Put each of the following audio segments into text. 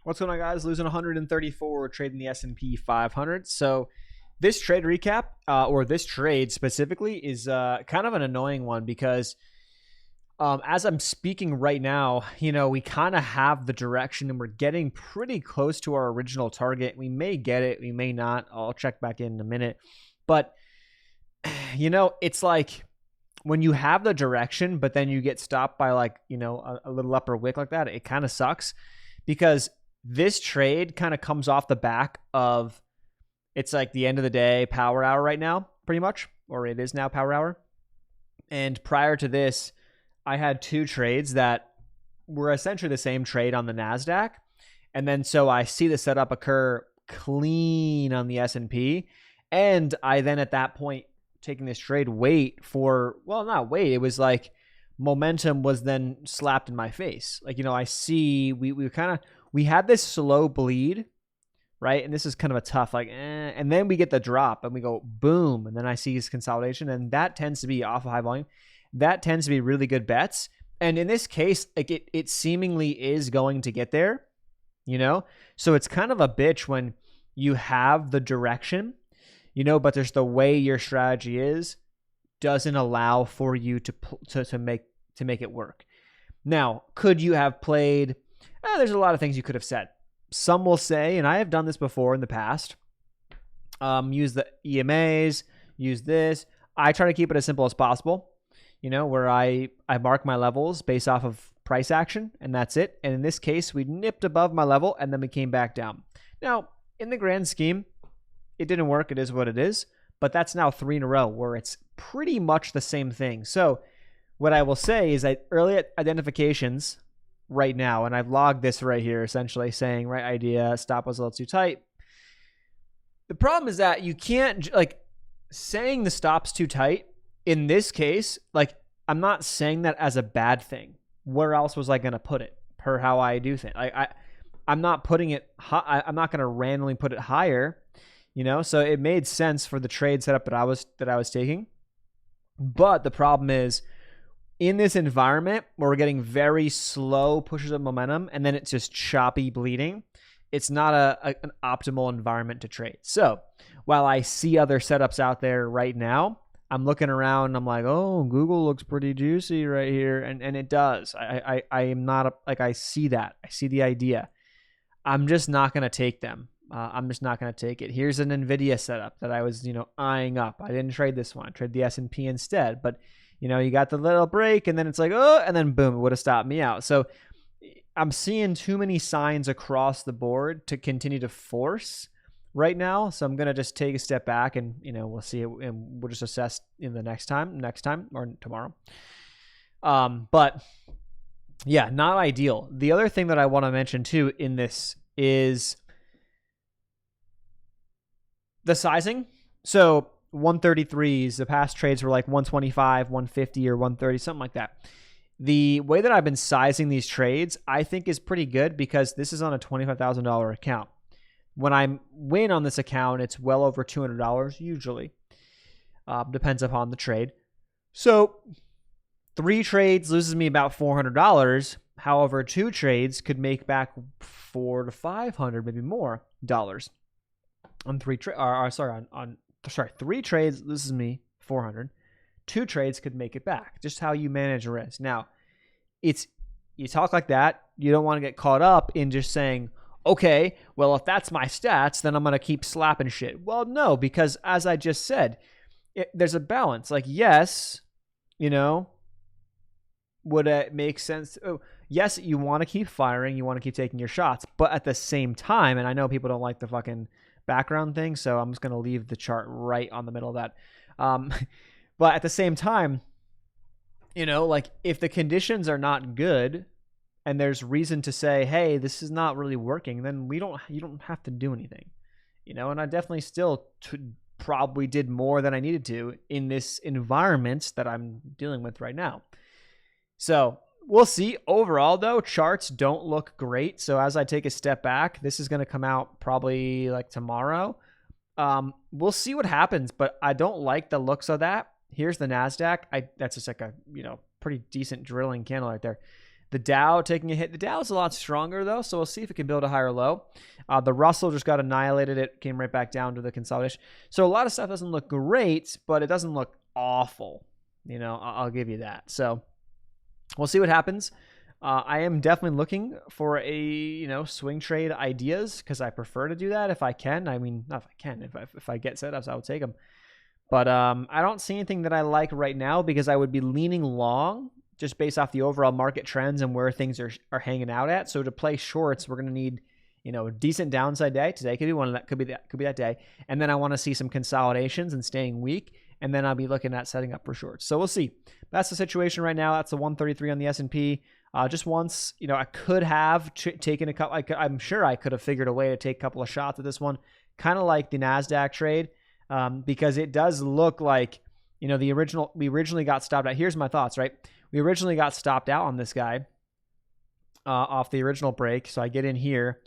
What's going on, guys? Losing 134 trading the S&P 500. So this trade recap, or this trade specifically, is kind of an annoying one because as I'm speaking right now, we kind of have the direction and we're getting pretty close to our original target. We may get it, we may not. I'll check back in a minute. But, it's like when you have the direction, but then you get stopped by a little upper wick like that, it kind of sucks because this trade kind of comes off the back of, it's like the end of the day power hour right now, pretty much, or it is now power hour. And prior to this, I had two trades that were essentially the same trade on the NASDAQ. And then so I see the setup occur clean on the S&P. And I then at that point, taking this trade, not wait, it was like momentum was then slapped in my face. I see we had this slow bleed, right? And this is kind of a tough, and then we get the drop and we go boom. And then I see this consolidation, and that tends to be off of high volume. That tends to be really good bets. And in this case, it seemingly is going to get there, So it's kind of a bitch when you have the direction, but there's the way your strategy is doesn't allow for you to make it work. Now, could you have played? There's a lot of things you could have said. Some will say, and I have done this before in the past, use the EMAs, use this. I try to keep it as simple as possible, where I mark my levels based off of price action, and that's it. And in this case, we nipped above my level, and then we came back down. Now, in the grand scheme, it didn't work. It is what it is. But that's now 3 in a row where it's pretty much the same thing. So what I will say is that early identifications right now, and I've logged this right here, essentially saying right idea, stop was a little too tight. The problem is that you can't, saying the stop's too tight in this case, I'm not saying that as a bad thing. Where else was I going to put it per how I do things? I'm not putting it high. I'm not going to randomly put it higher, so it made sense for the trade setup that I was taking. But the problem is, in this environment where we're getting very slow pushes of momentum and then it's just choppy bleeding, it's not an optimal environment to trade. So while I see other setups out there right now, I'm looking around and I'm like, oh, Google looks pretty juicy right here. And it does. I am not I see that. I see the idea. I'm just not going to take them. I'm just not going to take it. Here's an NVIDIA setup that I was, eyeing up. I didn't trade this one. I traded the S&P instead. But you got the little break and then it's like, oh, and then boom, it would have stopped me out. So I'm seeing too many signs across the board to continue to force right now. So I'm going to just take a step back and, we'll see it and we'll just assess in the next time or tomorrow. But yeah, not ideal. The other thing that I want to mention too in this is the sizing. So 133s, the past trades were like 125, 150, or 130, something like that. The way that I've been sizing these trades, I think is pretty good because this is on a $25,000 account. When I win on this account, it's well over $200 usually. Depends upon the trade. So 3 trades loses me about $400. However, 2 trades could make back $400 to $500, maybe more dollars. On 3 trades loses me $400. 2 trades could make it back. Just how you manage risk. Now, you talk like that. You don't want to get caught up in just saying, okay, well, if that's my stats, then I'm going to keep slapping shit. Well, no, because as I just said, there's a balance. Yes, would it make sense? Oh, yes, you want to keep firing. You want to keep taking your shots. But at the same time, and I know people don't like the fucking background thing, so I'm just going to leave the chart right on the middle of that. But at the same time, if the conditions are not good and there's reason to say, hey, this is not really working, then you don't have to do anything, and I definitely still probably did more than I needed to in this environment that I'm dealing with right now. So we'll see. Overall, though, charts don't look great. So as I take a step back, this is going to come out probably tomorrow. We'll see what happens, but I don't like the looks of that. Here's the NASDAQ. That's just a pretty decent drilling candle right there. The Dow taking a hit. The Dow is a lot stronger, though, so we'll see if it can build a higher low. The Russell just got annihilated. It came right back down to the consolidation. So a lot of stuff doesn't look great, but it doesn't look awful. I'll give you that. So we'll see what happens. I am definitely looking for a swing trade ideas because I prefer to do that if I can. I mean, not if I can. If I get setups, I would take them. But I don't see anything that I like right now because I would be leaning long just based off the overall market trends and where things are hanging out at. So to play shorts, we're going to need a decent downside day. Today could be one of that. Could be that day. And then I want to see some consolidations and staying weak. And then I'll be looking at setting up for shorts. So we'll see. That's the situation right now. That's the 133 on the S&P. Just once, I could have taken a couple. I'm sure I could have figured a way to take a couple of shots at this one, kind of like the NASDAQ trade, because it does look like, we originally got stopped out. Here's my thoughts, right? We originally got stopped out on this guy off the original break. So I get in here,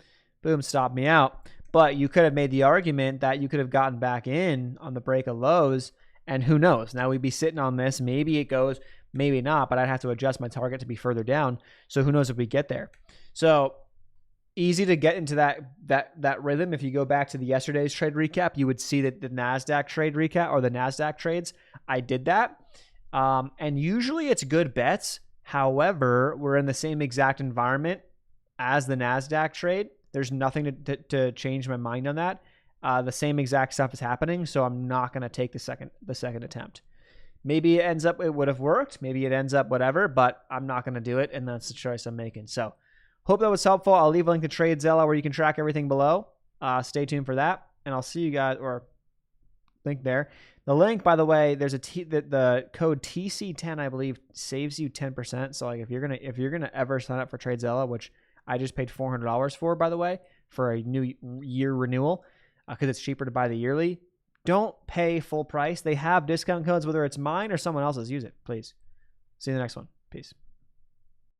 boom, stop me out. But you could have made the argument that you could have gotten back in on the break of lows. And who knows? Now we'd be sitting on this. Maybe it goes, maybe not, but I'd have to adjust my target to be further down. So who knows if we get there. So easy to get into that rhythm. If you go back to the yesterday's trade recap, you would see that the NASDAQ trade recap or the NASDAQ trades, I did that. And usually it's good bets. However, we're in the same exact environment as the NASDAQ trade. There's nothing to change my mind on that. The same exact stuff is happening, so I'm not going to take the second attempt. Maybe it would have worked. Maybe it ends up whatever, but I'm not going to do it, and that's the choice I'm making. So hope that was helpful. I'll leave a link to TradeZella where you can track everything below. Stay tuned for that, and I'll see you guys, or link there. The link, by the way, there's the code TC10, I believe, saves you 10%. So like if you're gonna ever sign up for TradeZella, which I just paid $400 for, by the way, for a new year renewal, because it's cheaper to buy the yearly. Don't pay full price. They have discount codes, whether it's mine or someone else's. Use it, please. See you in the next one. Peace.